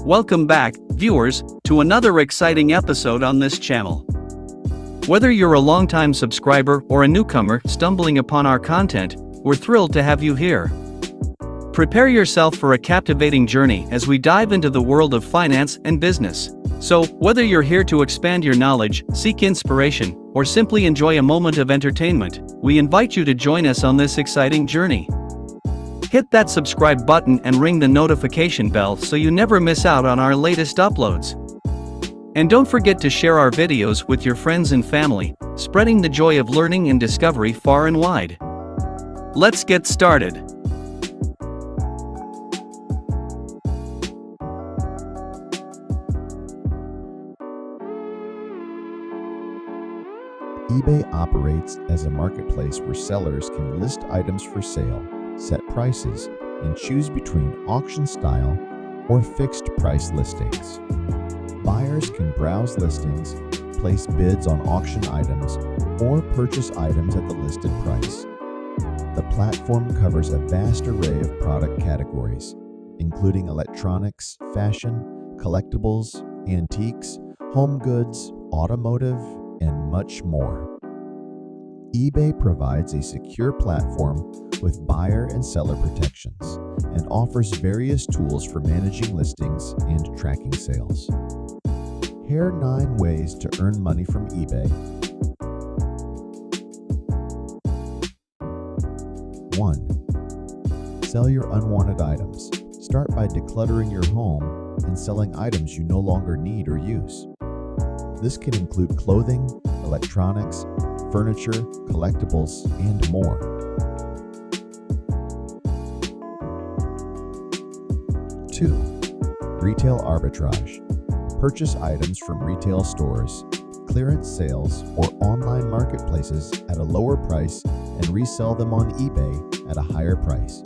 Welcome back, viewers, to another exciting episode on this channel. Whether you're a longtime subscriber or a newcomer stumbling upon our content, we're thrilled to have you here. Prepare yourself for a captivating journey as we dive into the world of finance and business. So, whether you're here to expand your knowledge, seek inspiration, or simply enjoy a moment of entertainment, we invite you to join us on this exciting journey. Hit that subscribe button and ring the notification bell so you never miss out on our latest uploads. And don't forget to share our videos with your friends and family, spreading the joy of learning and discovery far and wide. Let's get started. eBay operates as a marketplace where sellers can list items for sale, set prices, and choose between auction-style or fixed-price listings. Buyers can browse listings, place bids on auction items, or purchase items at the listed price. The platform covers a vast array of product categories, including electronics, fashion, collectibles, antiques, home goods, automotive, and much more. eBay provides a secure platform with buyer and seller protections and offers various tools for managing listings and tracking sales. Here are 9 ways to earn money from eBay. 1. Sell your unwanted items. Start by decluttering your home and selling items you no longer need or use. This can include clothing, electronics, furniture, collectibles, and more. 2. Retail arbitrage. Purchase items from retail stores, clearance sales, or online marketplaces at a lower price and resell them on eBay at a higher price.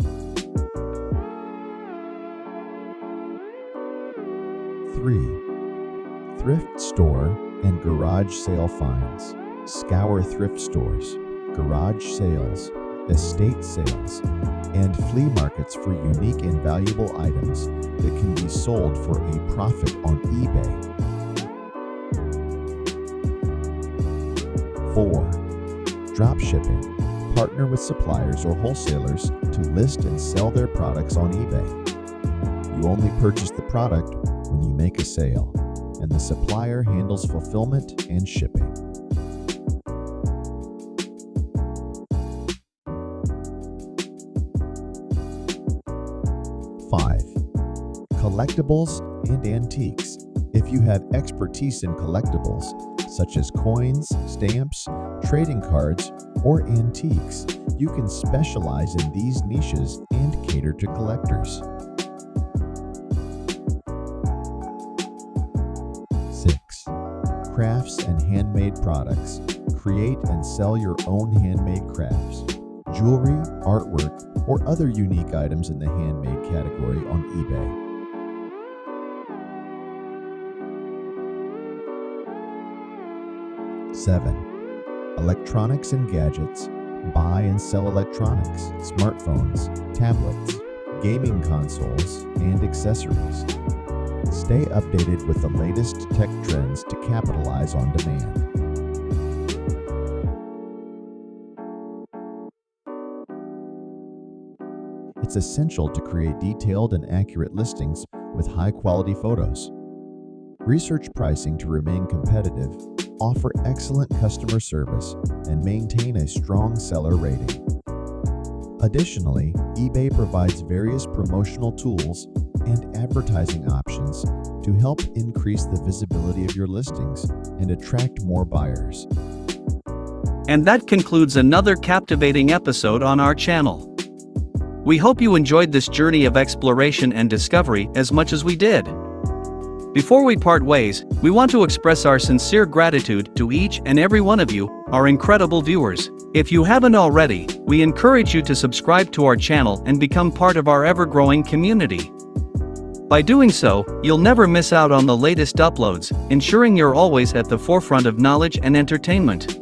3. Thrift store and garage sale finds. Scour thrift stores, garage sales, estate sales, and flea markets for unique and valuable items that can be sold for a profit on eBay. 4. Drop shipping. Partner with suppliers or wholesalers to list and sell their products on eBay. You only purchase the product when you make a sale, and the supplier handles fulfillment and shipping. 5. Collectibles and antiques. If you have expertise in collectibles, such as coins, stamps, trading cards, or antiques, you can specialize in these niches and cater to collectors. 6. Crafts and handmade products. Create and sell your own handmade crafts, jewelry, artwork, or other unique items in the handmade category on eBay. 7. Electronics and gadgets. Buy and sell electronics, smartphones, tablets, gaming consoles, and accessories. Stay updated with the latest tech trends to capitalize on demand. It's essential to create detailed and accurate listings with high-quality photos. Research pricing to remain competitive, offer excellent customer service, and maintain a strong seller rating. Additionally, eBay provides various promotional tools and advertising options to help increase the visibility of your listings and attract more buyers. And that concludes another captivating episode on our channel. We hope you enjoyed this journey of exploration and discovery as much as we did. Before we part ways, we want to express our sincere gratitude to each and every one of you, our incredible viewers. If you haven't already, we encourage you to subscribe to our channel and become part of our ever-growing community. By doing so, you'll never miss out on the latest uploads, ensuring you're always at the forefront of knowledge and entertainment.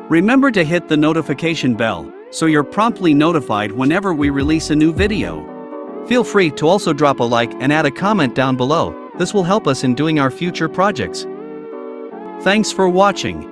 Remember to hit the notification bell, so you're promptly notified whenever we release a new video. Feel free to also drop a like and add a comment down below. This will help us in doing our future projects. Thanks for watching.